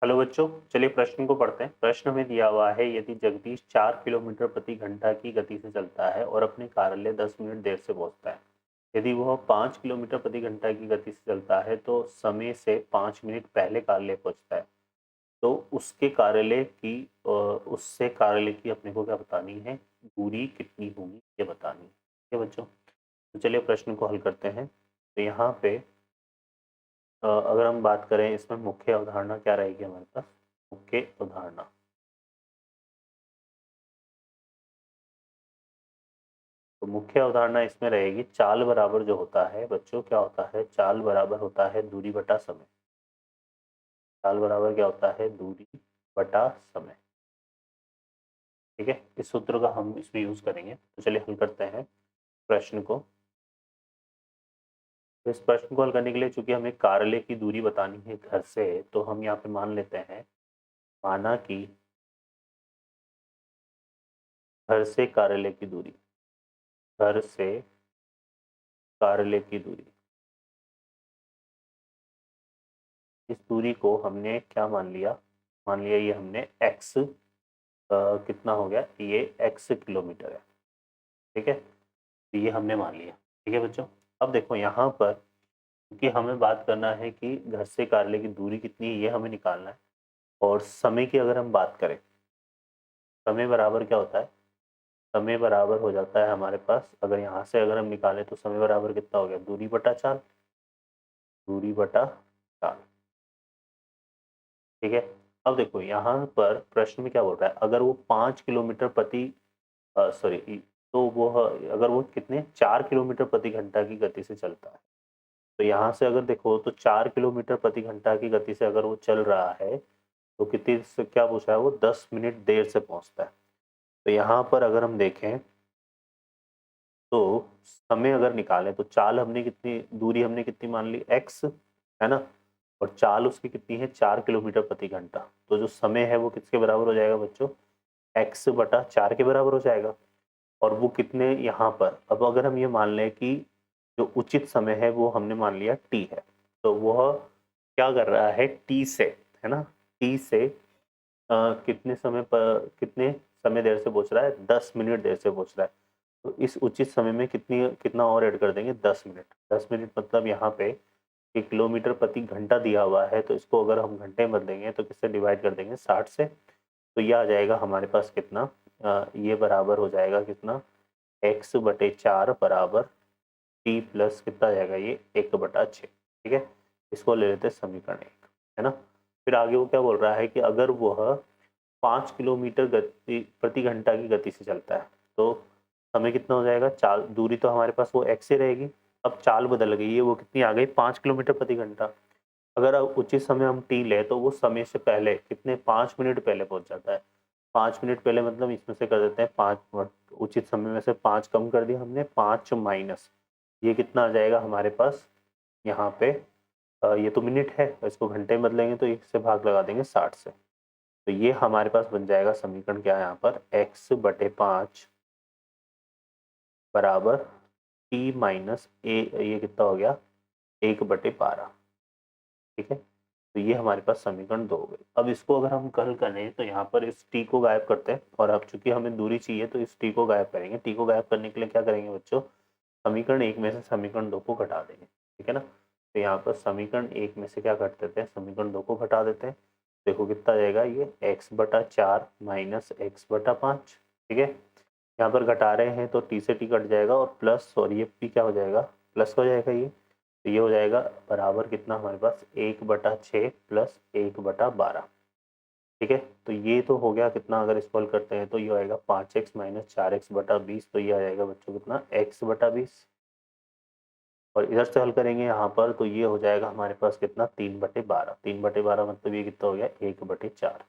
Hello बच्चों, चलिए प्रश्न को पढ़ते हैं। प्रश्न में दिया हुआ है, यदि जगदीश 4 किलोमीटर प्रति घंटा की गति से चलता है और अपने कार्यालय 10 मिनट देर से पहुंचता है। यदि वह 5 किलोमीटर प्रति घंटा की गति से चलता है तो समय से 5 मिनट पहले कार्यालय पहुंचता है। तो उसके कार्यालय की उससे कार्यालय की अपने को क्या बतानी है, दूरी कितनी होगी ये बतानी है। ठीक है बच्चों, तो चलिए प्रश्न को हल करते हैं। तो यहाँ पे अगर हम बात करें, इसमें मुख्य अवधारणा क्या रहेगी हमारे पास। मुख्य अवधारणा, तो मुख्य अवधारणा इसमें रहेगी, चाल बराबर जो होता है बच्चों, क्या होता है, चाल बराबर होता है दूरी बटा समय। चाल बराबर क्या होता है, दूरी बटा समय। ठीक है, इस सूत्र का हम इसमें यूज करेंगे। तो चलिए हल करते हैं प्रश्न को। तो इस प्रश्न को हल करने के लिए चूंकि हमें कार्यालय की दूरी बतानी है घर से, तो हम यहाँ पे मान लेते हैं, माना कि घर से कार्यालय की दूरी, घर से कार्यालय की दूरी, इस दूरी को हमने क्या मान लिया, मान लिया ये हमने x कितना हो गया, ये x किलोमीटर है। ठीक है, तो ये हमने मान लिया। ठीक है बच्चों, अब देखो यहाँ पर, क्योंकि हमें बात करना है कि घर से कार्यालय की दूरी कितनी है, ये हमें निकालना है। और समय की अगर हम बात करें, समय बराबर क्या होता है, समय बराबर हो जाता है हमारे पास, अगर यहाँ से अगर हम निकालें तो समय बराबर कितना हो गया, दूरी बटा चाल, दूरी बटा चाल। ठीक है, अब देखो यहाँ पर प्रश्न में क्या बोल रहा है, अगर वो 5 किलोमीटर प्रति सॉरी, तो वो अगर वो कितने 4 किलोमीटर प्रति घंटा की गति से चलता है। तो यहाँ से अगर देखो तो 4 किलोमीटर प्रति घंटा की गति से अगर वो चल रहा है तो कितनी से क्या पूछा है, वो 10 मिनट देर से पहुंचता है। तो यहाँ पर अगर हम देखें तो समय अगर निकालें तो चाल हमने कितनी, दूरी हमने कितनी मान ली, x, है ना, और चाल उसकी कितनी है, 4 किलोमीटर प्रति घंटा। तो जो समय है वो किसके बराबर हो जाएगा बच्चों, x बटा 4 के बराबर हो जाएगा। और वो कितने यहाँ पर, अब अगर हम ये मान लें कि जो उचित समय है वो हमने मान लिया t है, तो वह क्या कर रहा है, t से, है ना, t से कितने समय पर, कितने समय देर से पहुंच रहा है, 10 मिनट देर से पहुंच रहा है। तो इस उचित समय में कितनी, कितना और ऐड कर देंगे, 10 मिनट। 10 मिनट मतलब यहाँ पे 1 किलोमीटर प्रति घंटा दिया हुआ है, तो इसको अगर हम घंटे में बदलेंगे तो किससे डिवाइड कर देंगे, 60 से। तो ये आ जाएगा हमारे पास कितना, ये बराबर हो जाएगा कितना, x बटे 4 बराबर t प्लस कितना आ जाएगा, ये 1/6। ठीक है, इसको ले लेते हैं समीकरण 1, है ना। फिर आगे वो क्या बोल रहा है कि अगर वह 5 किलोमीटर गति प्रति घंटा की गति से चलता है तो समय कितना हो जाएगा, चाल, दूरी तो हमारे पास वो x ही रहेगी। अब चाल बदल गई है, वो कितनी आ गई, 5 किलोमीटर प्रति घंटा। अगर अब उचित समय हम t ले तो वो समय से पहले कितने, 5 मिनट पहले पहुंच जाता है। 5 मिनट पहले मतलब इसमें से कर देते हैं 5, उचित समय में से 5 कम कर दिया हमने, 5 माइनस ये कितना आ जाएगा हमारे पास यहाँ पे, ये तो मिनट है, इसको घंटे में बदलेंगे तो इससे भाग लगा देंगे 60 से। तो ये हमारे पास बन जाएगा समीकरण क्या है यहाँ पर, x बटे 5 बराबर t माइनस ए, ये कितना हो गया, 1/12। ठीक है, तो ये हमारे पास समीकरण 2 हो गई। अब इसको अगर हम कल करें तो यहाँ पर इस t को गायब करते हैं, और अब चूंकि हमें दूरी चाहिए तो इस t को गायब करेंगे। t को गायब करने के लिए क्या करेंगे बच्चों, समीकरण 1 में से समीकरण 2 को घटा देंगे। ठीक है ना, तो यहाँ पर समीकरण 1 में से क्या घट देते हैं, समीकरण 2 को घटा देते हैं। देखो कितना जाएगा, ये x/4 माइनस x/5। ठीक है, यहाँ पर घटा रहे हैं तो t से t कट जाएगा, और प्लस, और ये p क्या हो जाएगा, प्लस हो जाएगा ये। तो ये हो जाएगा बराबर कितना हमारे पास, 1/6 प्लस 1/12। ठीक है, तो ये तो हो गया कितना, अगर इसको हल करते हैं तो ये आएगा 5x माइनस 4x/20। तो ये आ जाएगा बच्चों कितना, x/20। और इधर से हल करेंगे यहाँ पर तो ये हो जाएगा हमारे पास कितना, 3/12। 3/12 मतलब ये कितना हो गया, 1/4।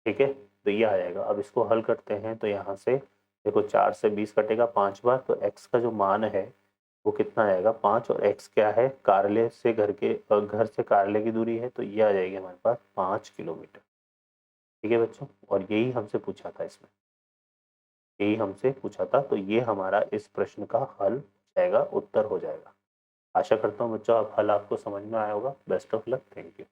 ठीक है, तो ये आ जाएगा। अब इसको हल करते हैं तो यहाँ से देखो 4 से 20 कटेगा 5 बार, तो x का जो मान है वो कितना आएगा, 5। और x क्या है, कार्यालय से घर के, घर से कार्यालय की दूरी है, तो ये आ जाएगी हमारे पास 5 किलोमीटर। ठीक है बच्चों, और यही हमसे पूछा था, इसमें यही हमसे पूछा था, तो ये हमारा इस प्रश्न का हल जाएगा, उत्तर हो जाएगा। आशा करता हूँ बच्चों आप हल आपको समझ में आया होगा। Best of luck, thank you.